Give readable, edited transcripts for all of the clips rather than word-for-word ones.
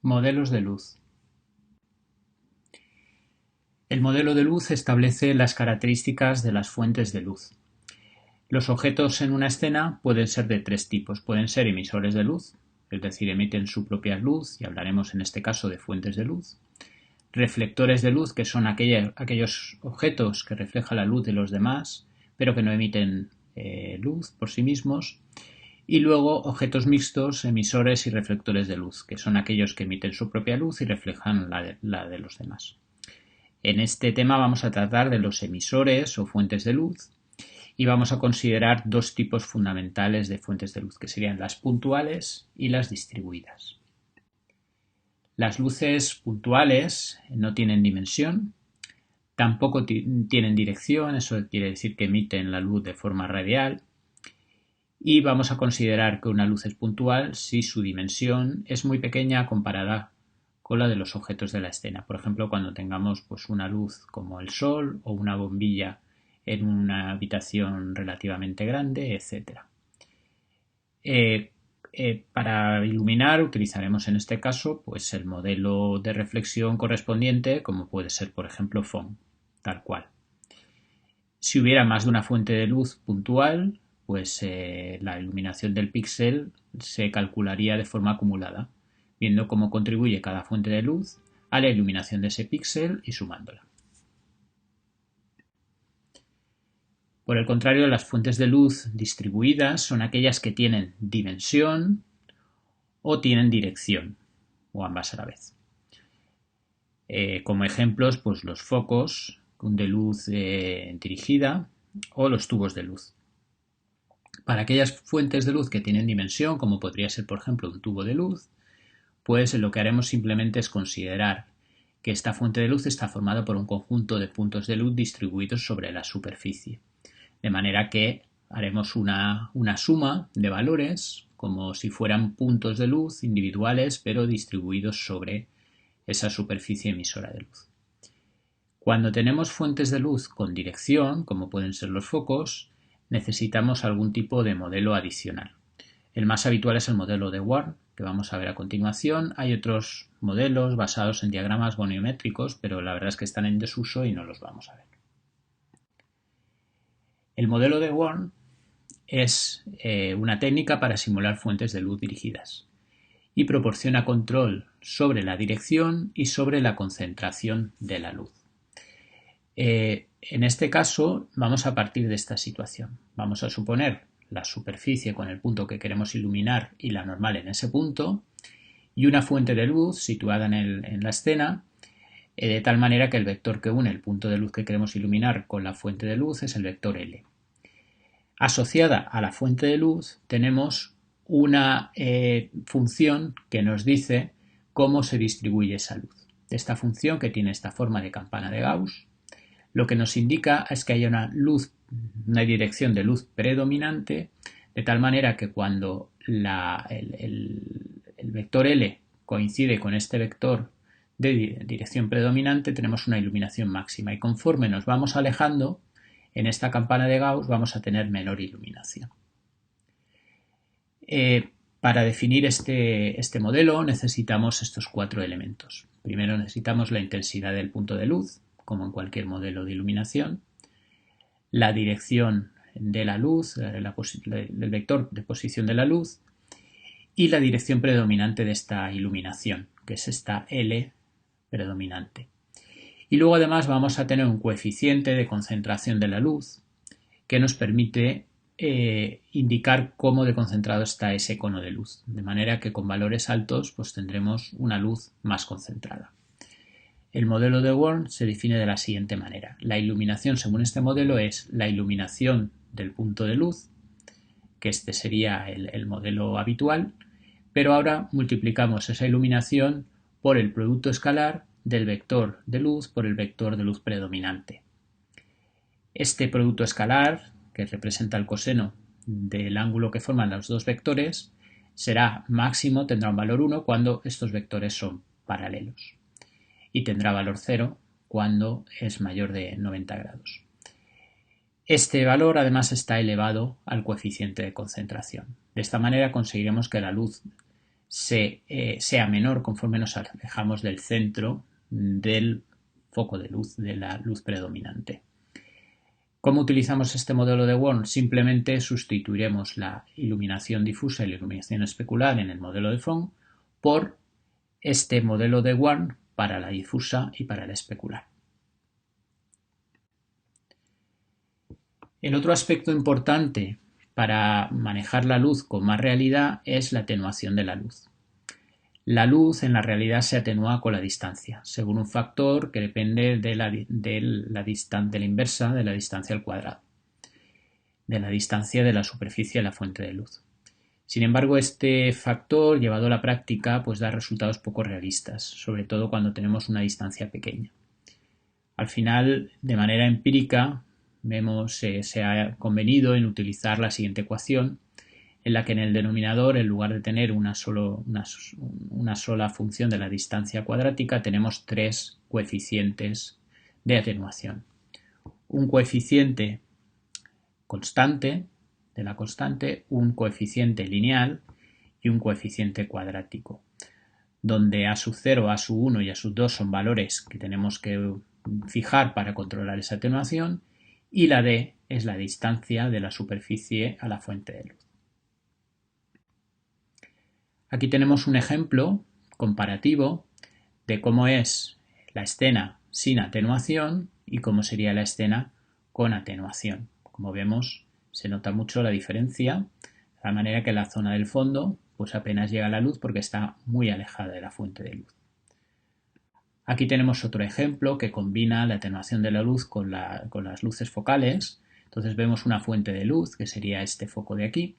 Modelos de luz. El modelo de luz establece las características de las fuentes de luz. Los objetos en una escena pueden ser de tres tipos. Pueden ser emisores de luz, es decir, emiten su propia luz, y hablaremos en este caso de fuentes de luz. Reflectores de luz, que son aquellos objetos que reflejan la luz de los demás, pero que no emiten luz por sí mismos. Y luego objetos mixtos, emisores y reflectores de luz, que son aquellos que emiten su propia luz y reflejan la de los demás. En este tema vamos a tratar de los emisores o fuentes de luz y vamos a considerar dos tipos fundamentales de fuentes de luz, que serían las puntuales y las distribuidas. Las luces puntuales no tienen dimensión, tampoco tienen dirección, eso quiere decir que emiten la luz de forma radial. Y vamos a considerar que una luz es puntual si su dimensión es muy pequeña comparada con la de los objetos de la escena. Por ejemplo, cuando tengamos una luz como el sol o una bombilla en una habitación relativamente grande, etc. Para iluminar utilizaremos en este caso el modelo de reflexión correspondiente, como puede ser, por ejemplo, Phong, tal cual. Si hubiera más de una fuente de luz puntual, la iluminación del píxel se calcularía de forma acumulada, viendo cómo contribuye cada fuente de luz a la iluminación de ese píxel y sumándola. Por el contrario, las fuentes de luz distribuidas son aquellas que tienen dimensión o tienen dirección, o ambas a la vez. Como ejemplos, los focos de luz dirigida o los tubos de luz. Para aquellas fuentes de luz que tienen dimensión, como podría ser, por ejemplo, un tubo de luz, lo que haremos simplemente es considerar que esta fuente de luz está formada por un conjunto de puntos de luz distribuidos sobre la superficie. De manera que haremos una suma de valores como si fueran puntos de luz individuales, pero distribuidos sobre esa superficie emisora de luz. Cuando tenemos fuentes de luz con dirección, como pueden ser los focos, necesitamos algún tipo de modelo adicional. El más habitual es el modelo de Warn, que vamos a ver a continuación. Hay otros modelos basados en diagramas goniométricos, pero la verdad es que están en desuso y no los vamos a ver. El modelo de Warn es una técnica para simular fuentes de luz dirigidas y proporciona control sobre la dirección y sobre la concentración de la luz. En este caso vamos a partir de esta situación. Vamos a suponer la superficie con el punto que queremos iluminar y la normal en ese punto, y una fuente de luz situada en la escena, de tal manera que el vector que une el punto de luz que queremos iluminar con la fuente de luz es el vector L. Asociada a la fuente de luz tenemos una función que nos dice cómo se distribuye esa luz. Esta función, que tiene esta forma de campana de Gauss, lo que nos indica es que hay una dirección de luz predominante, de tal manera que cuando el vector L coincide con este vector de dirección predominante, tenemos una iluminación máxima, y conforme nos vamos alejando en esta campana de Gauss vamos a tener menor iluminación. Para definir este modelo necesitamos estos cuatro elementos. Primero necesitamos la intensidad del punto de luz, como en cualquier modelo de iluminación, la dirección de la luz, el vector de posición de la luz, y la dirección predominante de esta iluminación, que es esta L predominante. Y luego además vamos a tener un coeficiente de concentración de la luz que nos permite indicar cómo de concentrado está ese cono de luz, de manera que con valores altos tendremos una luz más concentrada. El modelo de Warn se define de la siguiente manera. La iluminación según este modelo es la iluminación del punto de luz, que este sería el modelo habitual, pero ahora multiplicamos esa iluminación por el producto escalar del vector de luz por el vector de luz predominante. Este producto escalar, que representa el coseno del ángulo que forman los dos vectores, será máximo, tendrá un valor 1 cuando estos vectores son paralelos, y tendrá valor 0 cuando es mayor de 90 grados. Este valor además está elevado al coeficiente de concentración. De esta manera conseguiremos que la luz sea menor conforme nos alejamos del centro del foco de luz, de la luz predominante. ¿Cómo utilizamos este modelo de Worm? Simplemente sustituiremos la iluminación difusa y la iluminación especular en el modelo de Phong por este modelo de Worm para la difusa y para la especular. El otro aspecto importante para manejar la luz con más realidad es la atenuación de la luz. La luz en la realidad se atenúa con la distancia, según un factor que depende de la inversa de la distancia al cuadrado, de la distancia de la superficie de la fuente de luz. Sin embargo, este factor, llevado a la práctica, pues da resultados poco realistas, sobre todo cuando tenemos una distancia pequeña. Al final, de manera empírica, se ha convenido en utilizar la siguiente ecuación, en la que en el denominador, en lugar de tener una sola función de la distancia cuadrática, tenemos tres coeficientes de atenuación. Un coeficiente constante, de la constante, un coeficiente lineal y un coeficiente cuadrático, donde a sub 0, a sub 1 y a sub 2 son valores que tenemos que fijar para controlar esa atenuación, y la d es la distancia de la superficie a la fuente de luz. Aquí tenemos un ejemplo comparativo de cómo es la escena sin atenuación y cómo sería la escena con atenuación. Como vemos, se nota mucho la diferencia, de la manera que en la zona del fondo pues apenas llega la luz porque está muy alejada de la fuente de luz. Aquí tenemos otro ejemplo que combina la atenuación de la luz con las luces focales. Entonces vemos una fuente de luz, que sería este foco de aquí,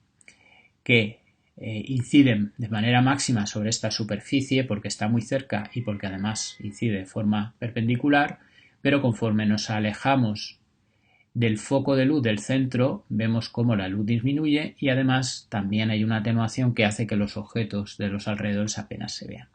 que incide de manera máxima sobre esta superficie porque está muy cerca y porque además incide de forma perpendicular, pero conforme nos alejamos del foco de luz del centro, vemos cómo la luz disminuye y además también hay una atenuación que hace que los objetos de los alrededores apenas se vean.